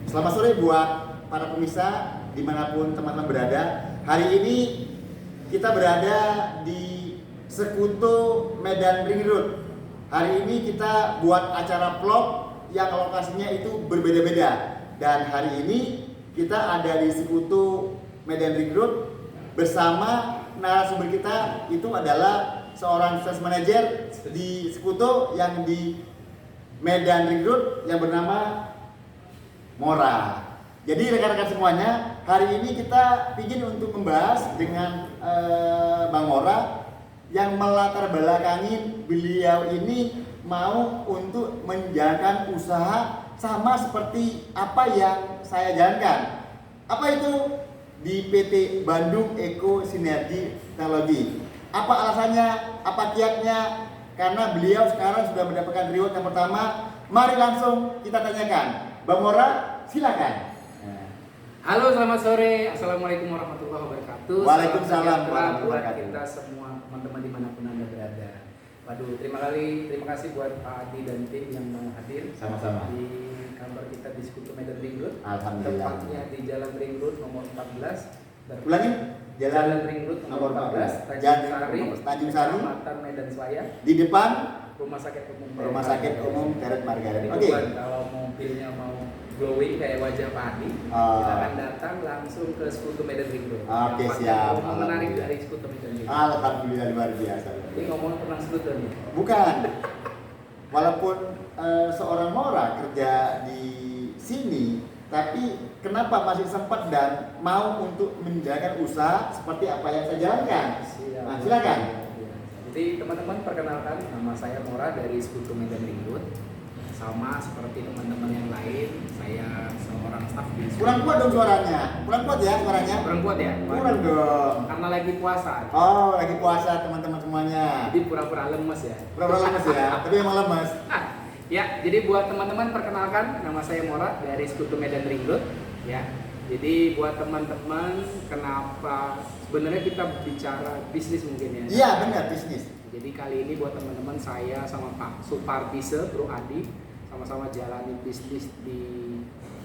Selamat sore buat para pemirsa dimanapun teman-teman berada. Hari ini kita berada di Sekutu Medan Ring Road. Hari ini kita buat acara vlog yang lokasinya itu berbeda-beda. Dan hari ini kita ada di Sekutu Medan Ring Road bersama narasumber kita itu adalah seorang sales manager di Sekutu yang di Medan Ring Road yang bernama Mora. Jadi rekan-rekan semuanya, hari ini kita ingin untuk membahas dengan Bang Mora yang melatar belakangin beliau ini mau untuk menjalankan usaha sama seperti apa yang saya jalankan. Apa itu? Di PT Bandung Eko Sinergi Teknologi. Apa alasannya? Apa kiatnya? Karena beliau sekarang sudah mendapatkan reward yang pertama. Mari langsung kita tanyakan. Bang Mora, silakan. Halo, selamat sore. Assalamualaikum warahmatullahi wabarakatuh. Waalaikumsalam Salam warahmatullahi buat wabarakatuh. kita semua teman-teman dimanapun Anda berada. Waduh, terima kasih buat Pak Adi dan tim yang mau hadir Sama-sama. di kantor kita di Sekutu Medan Ring Road. Alhamdulillah. Tepatnya di Jalan Ring Road nomor 14. Ulangi. Jalan Ring Road nomor 14, Tanjung Sari, Kecamatan Medan Suaya, di depan Rumah Sakit Umum Teret Margaret. Jadi Oke. kalau mobilnya mau glowing kayak wajah Pak Adi, silakan datang langsung ke Sekutu Medan Ring Road. Oke, Yang siap. ngomong menarik dari Sekutu Medan Ring Road. Alhamdulillah luar biasa. Ini ngomong tentang Sekutu nih. Bukan. Walaupun seorang Mora kerja di sini, tapi kenapa masih sempat dan mau untuk menjalankan usaha seperti apa yang saya jalankan? Nah, silakan. Jadi teman-teman, perkenalkan, nama saya Mora dari Sekutu Medan Ring Road. Sama seperti teman-teman yang lain, saya seorang staf di Sekutu. Kurang kuat dong suaranya. Kurang kuat ya suaranya? Kurang kuat ya? Kurang dong. Karena lagi puasa. Oh, lagi puasa teman-teman semuanya. Jadi pura-pura lemes ya. Pura-pura lemes ya, tapi emang lemes. Ya, jadi buat teman-teman perkenalkan, nama saya Mora dari Sekutu Medan Ring Road. Ya, jadi buat teman-teman, kenapa sebenarnya kita bicara bisnis mungkin ya? Iya benar, bisnis. Jadi kali ini buat teman-teman, saya sama Pak Supardise, Bro Adi, sama-sama jalani bisnis di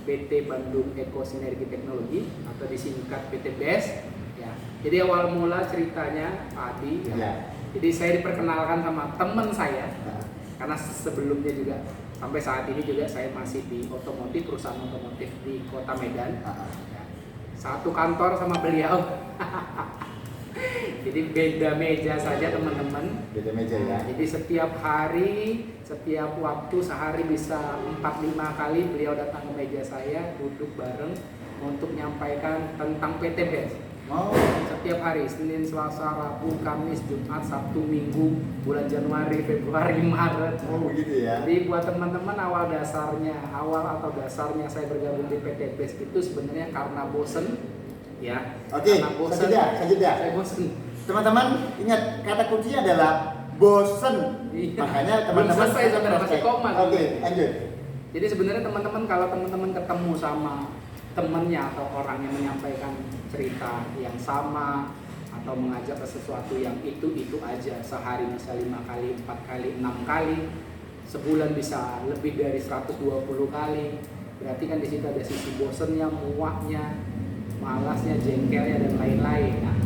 PT Bandung Eko Sinergi Teknologi atau disingkat PT BES. Ya, jadi awal mula ceritanya Pak Adi. Ya. Jadi saya diperkenalkan sama teman saya. Karena sebelumnya juga sampai saat ini juga saya masih di otomotif, perusahaan otomotif di Kota Medan. Ya. Satu kantor sama beliau. Jadi beda meja saja teman-teman. Beda meja ya. Jadi setiap hari, setiap waktu sehari bisa 4-5 kali beliau datang ke meja saya, duduk bareng untuk menyampaikan tentang PT BES. Oh. Setiap hari, Senin, Selasa, Rabu, Kamis, Jumat, Sabtu, Minggu, bulan Januari, Februari, Maret. Oh begitu ya. Jadi buat teman-teman, awal dasarnya saya bergabung di PT BES itu sebenarnya karena bosen. Ya. Oke, Karena bosen. Saya bosen. Teman-teman ingat kata kuncinya adalah bosen. Iya. Makanya Belum teman-teman selesai, saudara, masih koma. Oke, lanjut. Jadi sebenarnya teman-teman, kalau teman-teman ketemu sama temannya atau orang yang menyampaikan cerita yang sama atau mengajak ke sesuatu yang itu aja, sehari bisa 5 kali, 4 kali, 6 kali, sebulan bisa lebih dari 120 kali, berarti kan di situ ada sisi bosennya, muaknya, malasnya, jengkelnya dan lain-lain. Nah,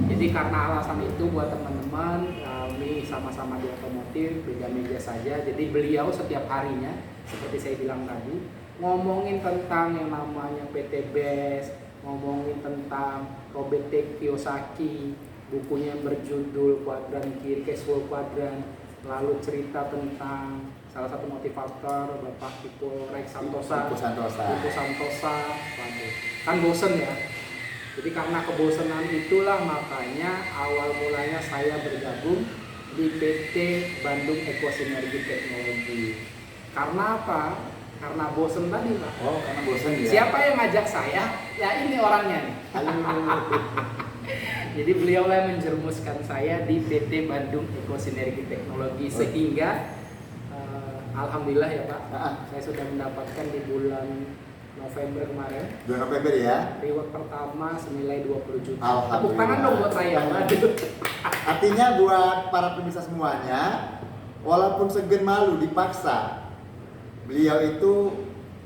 jadi karena alasan itu buat teman-teman, kami sama-sama di otomotif, beda meja saja. Jadi beliau setiap harinya, seperti saya bilang tadi, ngomongin tentang yang namanya PT BES, ngomongin tentang Robert T. Kiyosaki, bukunya yang berjudul Kuadran Kiri, Cashflow Kuadran, lalu cerita tentang salah satu motivator Bapak Ipo Rex Santosa. Waduh, kan bosen ya. Jadi karena kebosanan itulah makanya awal mulanya saya bergabung di PT Bandung Eko Sinergi Teknologi. Karena apa? Karena bosen tadi Pak. Oh, karena bosen ya. Siapa yang ngajak saya? Ya ini orangnya nih. Jadi beliau yang menjerumuskan saya di PT Bandung Eko Sinergi Teknologi sehingga alhamdulillah ya Pak, saya sudah mendapatkan di bulan November kemarin. Bulan November ya. Reward pertama senilai 20 juta. Alhamdulillah. Tepuk tangan dong buat saya. Aduh. Artinya buat para pemirsa semuanya, walaupun segen malu dipaksa, beliau itu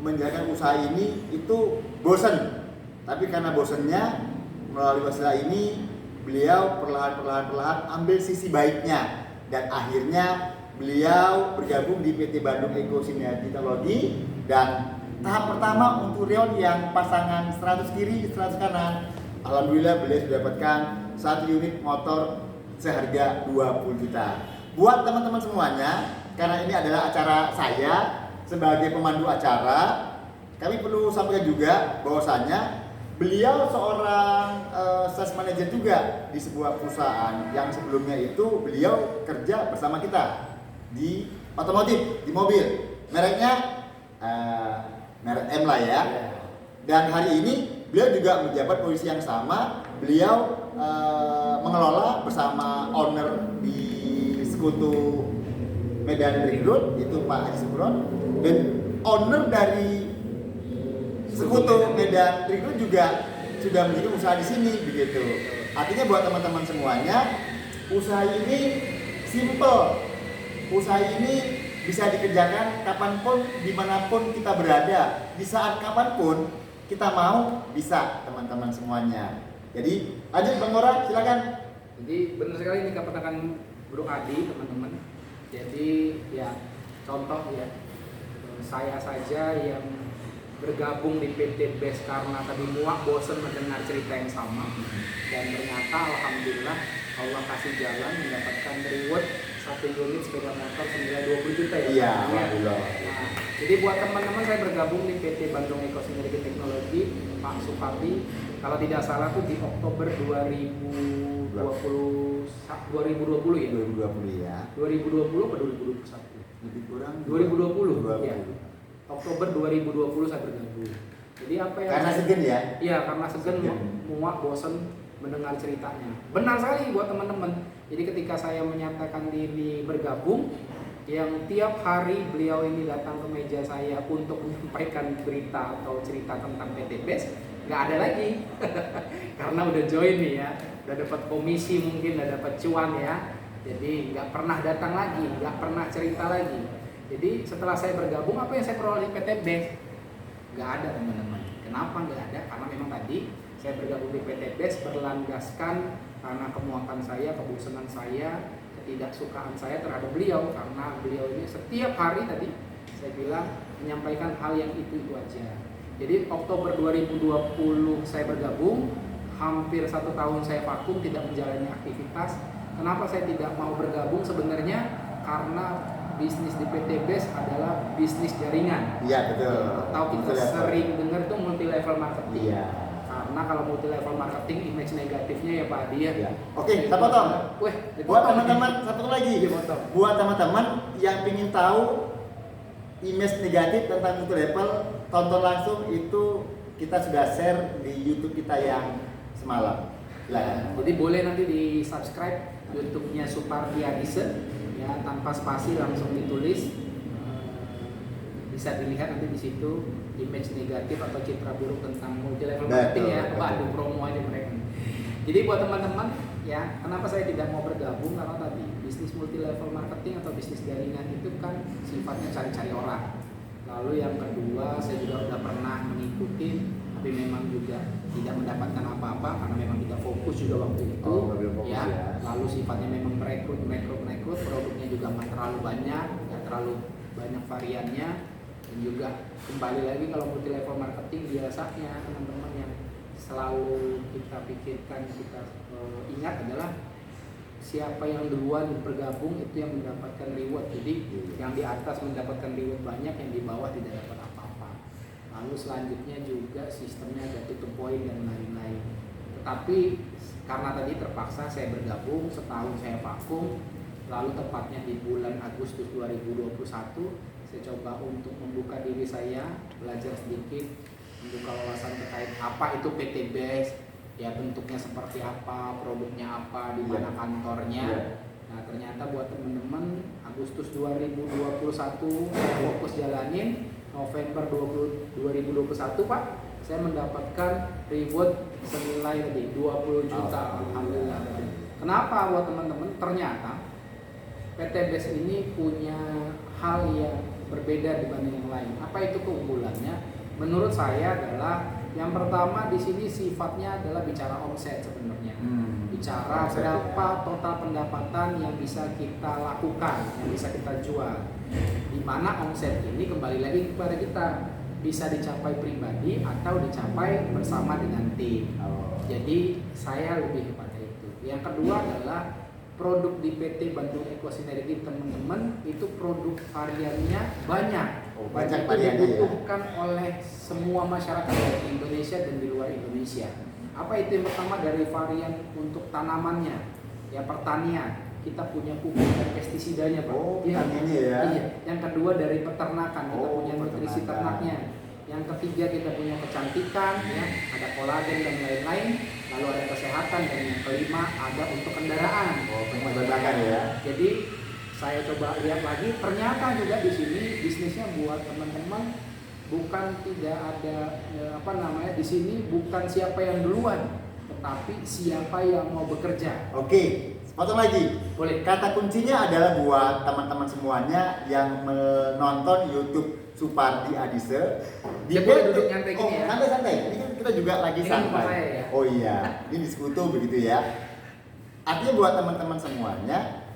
menjalankan usaha ini itu bosan. Tapi karena bosannya, melalui usaha ini beliau perlahan ambil sisi baiknya, dan akhirnya beliau bergabung di PT Bandung Eco Sinergi Teknologi. Dan tahap pertama untuk Rion yang pasangan 100 kiri 100 kanan, alhamdulillah beliau sudah dapatkan 1 unit motor seharga 20 juta. Buat teman-teman semuanya, karena ini adalah acara saya sebagai pemandu acara, kami perlu sampaikan juga bahwasannya beliau seorang sales manager juga di sebuah perusahaan yang sebelumnya itu beliau kerja bersama kita di otomotif, di mobil. Mereknya merek M lah ya. Dan hari ini beliau juga menjabat posisi yang sama. Beliau mengelola bersama owner di Sekutu Medan Ring Road, itu Pak Haji Subron, dan owner dari Sekutu Medan Ring Road juga sudah memiliki usaha di sini begitu. Artinya buat teman-teman semuanya, usaha ini simple. Usaha ini bisa dikerjakan kapanpun, dimanapun kita berada, di saat kapanpun kita mau, bisa teman-teman semuanya. Jadi lanjut Bang Ngora, silakan. Jadi benar sekali ini katakan Bro Adi, teman-teman. Jadi ya contoh ya, saya saja yang bergabung di PT BES karena tadi muak bosen mendengar cerita yang sama, dan ternyata alhamdulillah Allah kasih jalan mendapatkan reward 1 unit sepeda motor senilai 20 juta ya. Iya, alhamdulillah. Nah, jadi buat teman-teman, saya bergabung di PT Bandung Eco Sinergi Teknologi, Pak Supardi, kalau tidak salah tuh di Oktober 2020 ya. 2020 ya. 2020 atau 2021? Lebih kurang 2020. Ya. Oktober 2020 saya bergabung. Jadi apa yang karena segen ya? Iya, karena segen, muak, bosen mendengar ceritanya. Benar sekali buat teman-teman. Jadi ketika saya menyatakan diri bergabung, yang tiap hari beliau ini datang ke meja saya untuk menyampaikan berita atau cerita tentang PT BES, nggak ada lagi. Karena udah join nih ya, udah dapat komisi, mungkin udah dapat cuan ya. Jadi nggak pernah datang lagi, nggak pernah cerita lagi. Jadi setelah saya bergabung, apa yang saya peroleh di PT BES? Nggak ada teman-teman. Kenapa nggak ada? Karena memang tadi saya bergabung di PT BES berlandaskan karena kemuakan saya, kebosanan saya, ketidaksukaan saya terhadap beliau. Karena beliau ini setiap hari tadi saya bilang menyampaikan hal yang itu aja. Jadi Oktober 2020 saya bergabung, hampir 1 tahun saya vakum tidak menjalani aktivitas. Kenapa saya tidak mau bergabung? Sebenarnya karena bisnis di PT BES adalah bisnis jaringan. Iya, betul. Atau kita sering dengar tuh multi level marketing. Iya. Karena kalau multi level marketing image negatifnya ya Pak Adi ya. Iya. Oke, kita potong. Buat teman-teman, satu lagi. Buat teman-teman yang ingin tahu image negatif tentang multi level, tonton langsung, itu kita sudah share di YouTube kita yang semalam. Jadi boleh nanti di subscribe YouTube-nya Supardi Adise, ya, tanpa spasi langsung ditulis. Bisa dilihat nanti di situ image negatif atau citra buruk tentang multi level marketing ya. Waduh, promo aja mereka. Jadi buat teman-teman ya, kenapa saya tidak mau bergabung? Karena tadi bisnis multi level marketing atau bisnis jaringan itu kan sifatnya cari-cari orang. Lalu yang kedua, saya juga udah pernah mengikuti, tapi memang juga tidak mendapatkan apa-apa karena memang kita fokus juga waktu itu. Ya. Lalu sifatnya memang merekrut, produknya juga nggak terlalu banyak, nggak terlalu banyak variannya. Dan juga kembali lagi, kalau multi level marketing biasanya teman-teman yang selalu kita pikirkan, kita ingat adalah siapa yang duluan bergabung itu yang mendapatkan reward. Jadi yang di atas mendapatkan reward banyak, yang di bawah tidak dapat apa-apa. Lalu selanjutnya juga sistemnya ada tutup poin dan lain-lain. Tetapi karena tadi terpaksa saya bergabung, setahun saya vakum. Lalu tepatnya di bulan Agustus 2021 saya coba untuk membuka diri saya, belajar sedikit, membuka wawasan terkait apa itu PT BES, ya bentuknya seperti apa, produknya apa, di mana kantornya. Nah ternyata buat teman-teman, Agustus 2021 saya fokus jalanin. November 2021 Pak, saya mendapatkan reward senilai tadi 20 juta. Alhamdulillah. Kenapa buat teman-teman? Ternyata PT BES ini punya hal yang berbeda dibanding yang lain. Apa itu keunggulannya? Menurut saya adalah yang pertama di sini sifatnya adalah bicara omset sebenarnya. Bicara Omset, berapa total pendapatan yang bisa kita lakukan, yang bisa kita jual. Di mana omset ini kembali lagi kepada kita, bisa dicapai pribadi atau dicapai bersama dengan tim. Jadi saya lebih kepada itu. Yang kedua adalah produk di PT Bandung Eco Sinergi teman-teman itu produk variannya banyak. Banyak itu variannya ya. dibutuhkan oleh semua masyarakat di Indonesia dan di luar Indonesia. Apa itu? Yang pertama dari varian untuk tanamannya, ya pertanian. Kita punya pupuk dan pestisidanya, Pak. Ini ya. Iya. Yang kedua dari peternakan, kita punya nutrisi peternakan. ternaknya. Yang ketiga kita punya kecantikan, ya, ada kolagen dan lain-lain. Lalu ada kesehatan, dan yang kelima ada untuk kendaraan. Penerbangan ya. Jadi saya coba lihat lagi, ternyata juga di sini bisnisnya buat teman-teman bukan tidak ada di sini bukan siapa yang duluan, tetapi siapa yang mau bekerja. Oke, potong lagi. Boleh. Kata kuncinya adalah buat teman-teman semuanya yang menonton YouTube Supardi Adise. Dia boleh duduk nyantai gini ya. Santai-santai. Ini kan kita juga lagi Ini santai. saya ya. Oh iya, ini di Sekutu begitu ya. Artinya buat teman-teman semuanya,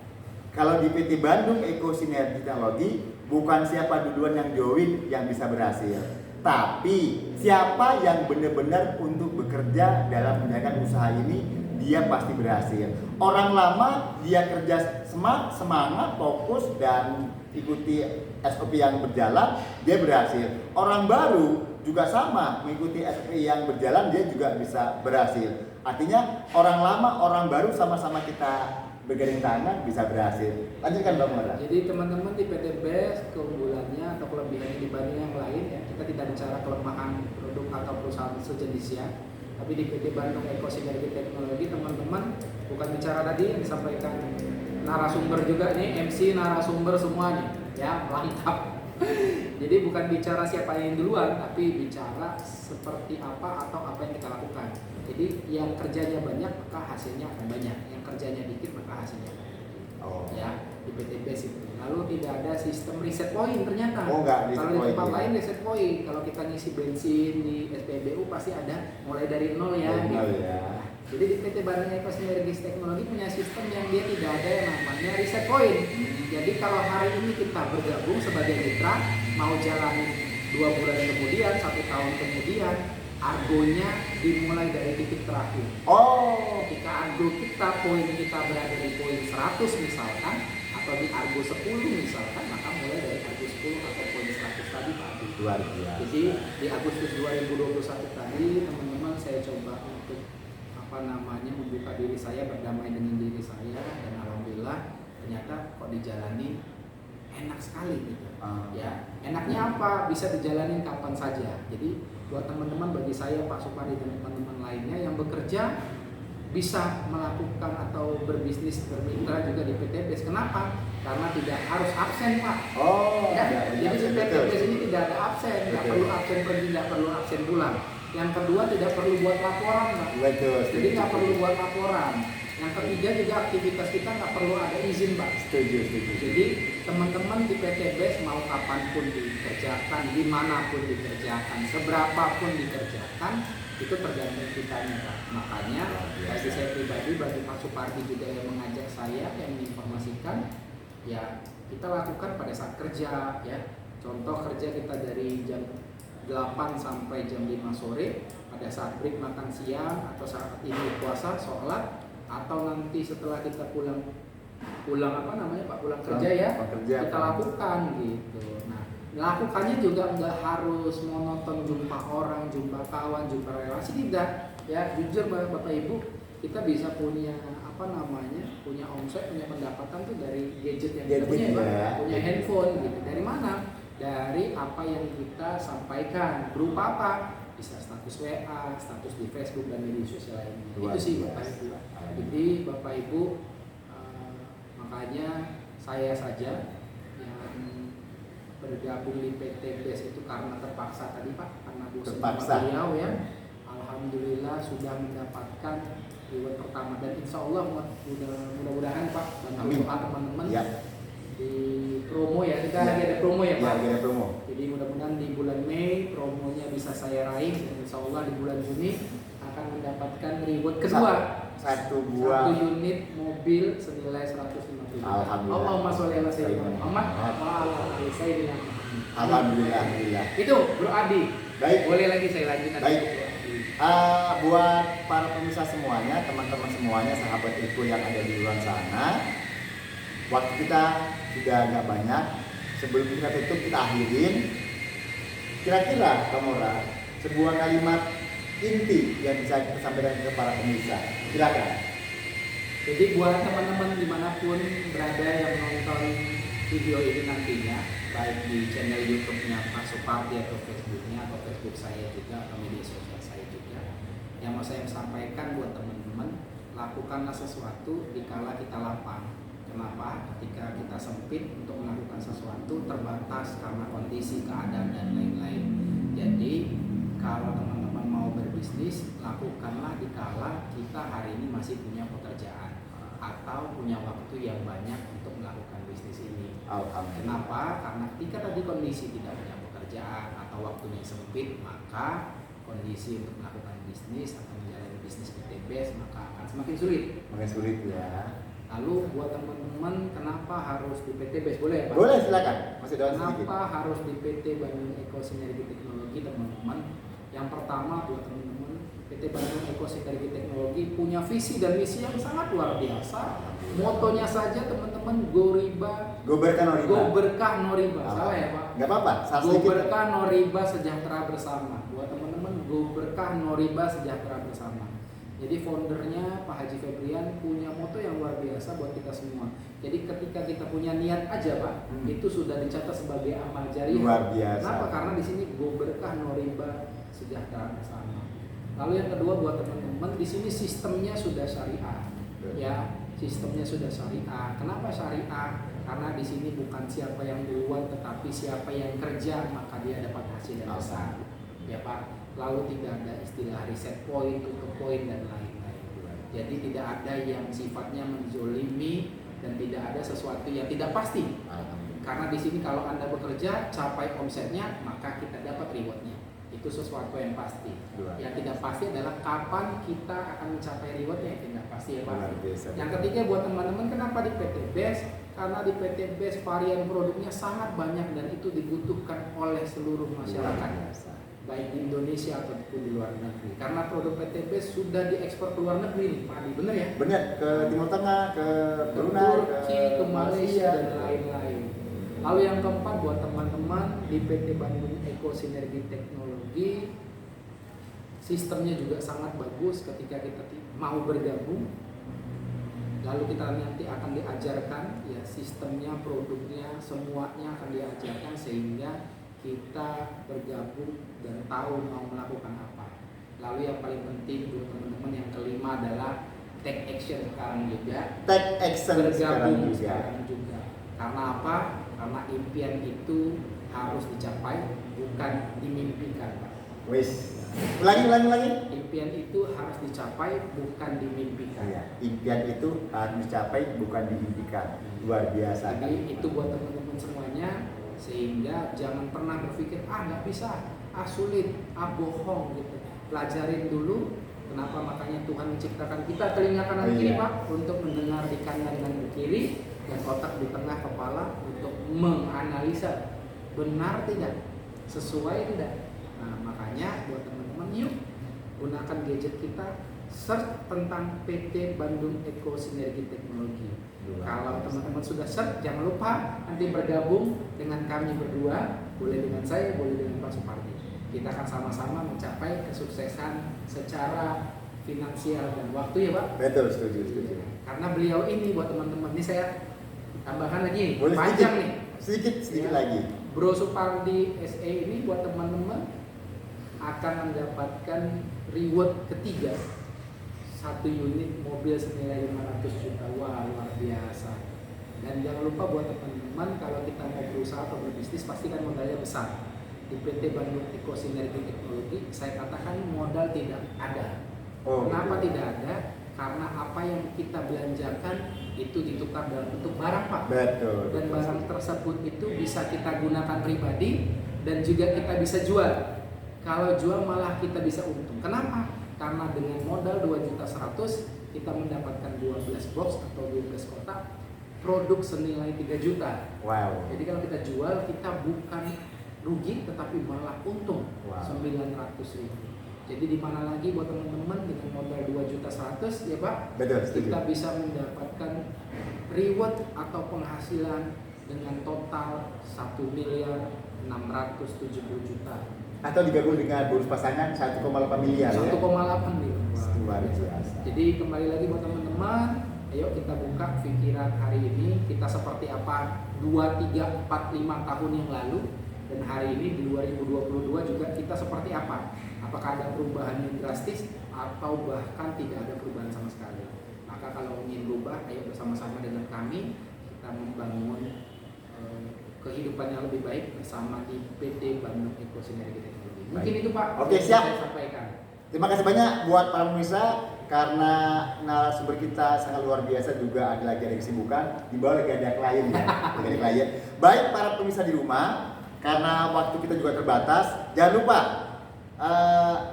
kalau di PT Bandung Eco Sinergi Teknologi, bukan siapa duluan yang join yang bisa berhasil, tapi siapa yang benar-benar untuk bekerja dalam menjalankan usaha ini, dia pasti berhasil. Orang lama dia kerja semangat, fokus dan ikuti SOP yang berjalan, dia berhasil. Orang baru juga sama, mengikuti SOP yang berjalan, dia juga bisa berhasil. Artinya orang lama, orang baru sama-sama kita bergandeng tangan bisa berhasil. Lanjutkan Bang Mara. Jadi teman-teman di PT BES keunggulannya atau kelebihannya dibanding yang lain, ya, kita tidak bicara kelemahan produk atau perusahaan sejenisnya, tapi di PT Bandung Eco Sinergi Teknologi teman-teman bukan bicara tadi yang disampaikan narasumber juga, ini MC narasumber semua nih, ya, lengkap. Jadi bukan bicara siapa yang duluan, tapi bicara seperti apa atau apa yang kita lakukan. Jadi yang kerjanya banyak maka hasilnya akan banyak, yang kerjanya dikit maka hasilnya akan dikit. Ya, di PT BES itu. Lalu tidak ada sistem reset point ternyata. Kalau di tempat lain reset point, kalau kita ngisi bensin di SPBU pasti ada mulai dari nol ya. Gitu. Ya. Jadi di PT Bandung Eco Sinergi Teknologi punya sistem yang dia tidak ada yang namanya reset point. Jadi kalau hari ini kita bergabung sebagai mitra, mau jalanin 2 bulan kemudian, 1 tahun kemudian, argonya dimulai dari titik terakhir. Ketika argo kita, poin kita berada di poin 100 misalkan, atau di argo 10 misalkan, maka mulai dari argo 10 atau poin 100 tadi Pak. Luar biasa. Jadi di Agustus 2021 tadi teman-teman saya coba untuk membuka diri saya, berdamai dengan diri saya, dan alhamdulillah ternyata kok dijalani enak sekali gitu. Ya, enaknya apa? Bisa dijalani kapan saja. Jadi buat teman-teman, bagi saya Pak Supardi dan teman-teman lainnya yang bekerja bisa melakukan atau berbisnis bermitra juga di PT BES. Kenapa? Karena tidak harus absen Pak. Jadi di PT BES ini tidak ada absen, tidak perlu absen pergi, tidak perlu absen pulang. Yang kedua, tidak perlu buat laporan Pak. Jadi nggak perlu buat laporan. Yang ketiga juga aktivitas kita nggak perlu ada izin Pak. Setuju. Jadi teman-teman di PT BES mau kapanpun dikerjakan, dimanapun dikerjakan, seberapapun dikerjakan, itu tergantung kitanya Pak. Makanya bagi saya pribadi, bagi Pak Supardi juga yang mengajak saya, yang menginformasikan, ya kita lakukan pada saat kerja, ya. Contoh kerja kita dari jam 8 sampai jam 5 sore, pada saat break makan siang atau saat ini puasa, sholat, atau nanti setelah kita pulang kerja ya, kita lakukan gitu. Nah, lakukannya juga nggak harus monoton, jumpa orang, jumpa kawan, jumpa relasi, tidak. Ya, jujur Bapak Ibu, kita bisa punya punya omset, punya pendapatan tuh dari gadget yang kita punya, punya handphone gitu. Dari mana? Dari apa yang kita sampaikan. Berupa apa? Bisa status WA, status di Facebook dan media sosial lainnya. Itu sih Bapak Ibu. Jadi Bapak Ibu, makanya saya saja yang bergabung di PT BES itu karena terpaksa tadi Pak, karena bosan beliau ya. Alhamdulillah sudah mendapatkan reward pertama, dan insya Allah mudah-mudahan Pak, bantu doa teman-teman. di promo ya, kita Ya. lagi ada promo ya Ya, Pak. lagi ada promo. Jadi mudah-mudahan di bulan Mei promonya bisa saya raih dan insya Allah di bulan Juni akan mendapatkan reward kedua. Satu Satu buah. unit mobil senilai 150 juta. Alhamdulillah. Allahumma sholli ala sayyidina Alhamdulillah. Muhammad wa ala ali sayyidina Muhammad. Alhamdulillah, alhamdulillah. Itu Bro Adi. Baik. Boleh lagi saya lanjutkan. Baik. Bro Adi. Buat para pemirsa semuanya, teman-teman semuanya, sahabat Eko yang ada di luar sana, waktu kita sudah agak banyak. Sebelum kita tutup, kita akhirin. Kira-kira, Kamora, sebuah kalimat inti yang bisa kita sampaikan ke para pemirsa. Silakan. Jadi buat teman-teman dimanapun berada yang menonton video ini nantinya, baik di channel YouTube-nya Pak Supardi atau Facebook-nya atau Facebook saya juga atau media sosial saya juga, yang mau saya sampaikan buat teman-teman, lakukanlah sesuatu dikala kita lapang. Kenapa? Ketika kita sempit untuk melakukan sesuatu terbatas karena kondisi, keadaan dan lain-lain. Jadi kalau teman-teman mau berbisnis, lakukanlah dikala kita hari ini masih punya pekerjaan atau punya waktu yang banyak untuk melakukan bisnis ini. Alhamdulillah. Kenapa? Karena ketika tadi kondisi tidak punya pekerjaan atau waktunya sempit, maka kondisi untuk melakukan bisnis atau menjalani bisnis PTBS maka akan semakin sulit. Makin sulit ya. Lalu buat teman-teman kenapa harus di PTBS? Boleh ya Pak? Boleh, silakan. Masih doang sedikit. Kenapa harus di PT Bandung Eko Sinergi Teknologi teman-teman? Yang pertama buat teman-teman, PT Bandung Eko Sinergi Teknologi punya visi dan misi yang sangat luar biasa. Motonya saja teman-teman, Go Riba, Go berkah no riba. Go Berkah No Riba. Salah ya Pak? Nggak apa-apa. Salah Go sedikit. Berkah No Riba Sejahtera Bersama. Buat teman-teman, Go Berkah No Riba Sejahtera Bersama. Jadi foundernya Pak Haji Febrian punya moto yang luar biasa buat kita semua. Jadi ketika kita punya niat aja Pak, itu sudah dicatat sebagai amal jariah. Luar biasa. Kenapa? Karena di sini Go Berkah No Riba Sejahtera Bersama. Lalu yang kedua buat teman-teman, di sini sistemnya sudah syariah. Ya, sistemnya sudah syariah. Kenapa syariah? Karena di sini bukan siapa yang duluan, tetapi siapa yang kerja maka dia dapat hasil yang besar. Ya Pak. Lalu tidak ada istilah reset point, tutup point dan lain-lain. Jadi tidak ada yang sifatnya menzolimi dan tidak ada sesuatu yang tidak pasti. Karena di sini kalau Anda bekerja capai omsetnya maka kita dapat rewardnya. Itu sesuatu yang pasti. Yang tidak pasti adalah kapan kita akan mencapai rewardnya, yang tidak pasti ya Pak. Yang ketiga buat teman-teman, kenapa di PT BES? Karena di PT BES varian produknya sangat banyak dan itu dibutuhkan oleh seluruh masyarakat, baik di Indonesia ataupun di luar negeri. Karena produk PT BES sudah diekspor ke luar negeri nih Pak Adi, bener ya? Benar, ke Timur Tengah, ke Brunei, Turki, ke Malaysia dan lain-lain. Lalu yang keempat buat teman-teman di PT Bandung Eko Sinergi Teknologi, sistemnya juga sangat bagus ketika kita mau bergabung. Lalu kita nanti akan diajarkan ya sistemnya, produknya, semuanya akan diajarkan sehingga kita bergabung dan tahu mau melakukan apa. Lalu yang paling penting buat teman-teman yang kelima adalah take action sekarang juga. Take action Bergabung sekarang juga. sekarang juga. Karena apa? Karena impian itu harus dicapai, bukan dimimpikan Pak. Wis. Ulangi. Impian itu harus dicapai, bukan dimimpikan. Iya, impian itu harus dicapai bukan diimpikan. Luar biasa. Jadi itu buat teman-teman semuanya, sehingga jangan pernah berpikir nggak bisa, sulit, bohong gitu. Pelajarin dulu. Kenapa? Makanya Tuhan menciptakan kita telinga kanan kiri Pak untuk mendengar di kanan dan di kiri, dan otak di tengah kepala untuk menganalisa benar tidak, sesuai tidak. Nah makanya buat teman-teman yuk gunakan gadget kita, search tentang PT Bandung Eko Sinergi Teknologi. Kalau teman-teman sudah search, jangan lupa nanti bergabung dengan kami berdua, boleh dengan saya, boleh dengan Pak Supardi. Kita akan sama-sama mencapai kesuksesan secara finansial dan waktu ya Pak. Betul, setuju. Karena beliau ini buat teman-teman, ini saya tambahkan lagi, Boleh panjang nih. Sedikit Ya. lagi. Bro Supardi SE ini buat teman-teman akan mendapatkan reward ketiga, 1 unit mobil senilai 500 juta. Wah luar biasa. Dan jangan lupa buat teman-teman, kalau kita mau berusaha atau berbisnis pastikan modalnya besar. Di PT Bandung Eko Sinergi Teknologi saya katakan modal tidak ada. Kenapa tidak ada? Karena apa yang kita belanjakan itu ditukar dalam bentuk barang, Pak. Betul. Dan barang tersebut itu bisa kita gunakan pribadi dan juga kita bisa jual. Kalau jual malah kita bisa untung. Kenapa? Karena dengan modal 2.100.000 kita mendapatkan 12 box atau 12 kotak produk senilai 3 juta. Wow. Jadi kalau kita jual kita bukan rugi tetapi malah untung. Wow. 900.000. Jadi di mana lagi buat teman-teman dengan modal 2.100.000 ya Pak? Betul, setuju. Kita bisa mendapatkan reward atau penghasilan dengan total 1.670.000.000. Atau digabung dengan bonus pasangan 1,8 miliar 1,8 ya. miliar. Luar biasa. Jadi kembali lagi buat teman-teman, ayo kita buka pikiran hari ini kita seperti apa 2, 3, 4, 5 tahun yang lalu, dan hari ini di 2022 juga kita seperti apa? Apakah ada perubahan yang drastis atau bahkan tidak ada perubahan sama sekali? Maka kalau ingin berubah, ayo bersama-sama dengan kami kita membangun kehidupan yang lebih baik bersama di PT Bandung Eco Sinergi Teknologi. Mungkin itu Pak. Oke, yang siap. Saya sampaikan. Terima kasih banyak buat para pemirsa, karena narasumber kita sangat luar biasa, juga ada lagi ada kesibukan, di bawah lagi ada klien ya, lagi ada klien. Baik para pemirsa di rumah, karena waktu kita juga terbatas, jangan lupa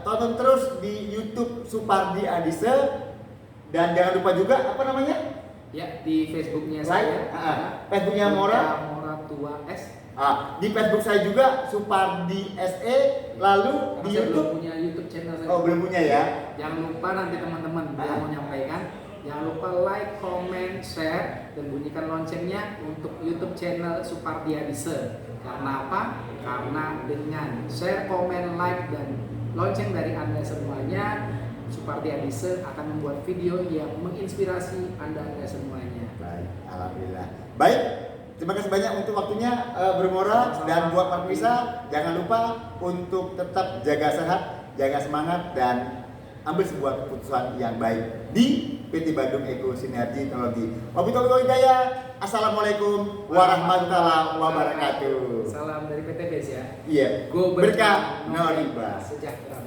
tonton terus di YouTube Supardi Adise, dan jangan lupa juga apa namanya? Ya, di Facebooknya Like, saya. Facebooknya Mora. Tua S. Di Facebook saya juga Supardi SE, lalu di Karena saya belum YouTube. punya YouTube channel saya. Oh, belum punya ya. Jangan lupa nanti teman-teman yang mau nyampaikan, jangan lupa like, comment, share, dan bunyikan loncengnya untuk YouTube channel Supardi Adise. Karena apa? Karena dengan share, comment, like, dan lonceng dari Anda semuanya, Supardi Adise akan membuat video yang menginspirasi Anda semuanya. Baik, alhamdulillah. Baik, terima kasih banyak untuk waktunya Bermora, dan buat para pemirsa jangan lupa untuk tetap jaga sehat, jaga semangat, dan ambil sebuah keputusan yang baik di PT Bandung Eco Sinergi Teknologi. Wabillahi hidayah. Assalamualaikum warahmatullahi wabarakatuh. Salam dari PT BES ya. Iya. Go Berkah no riba. sejahtera.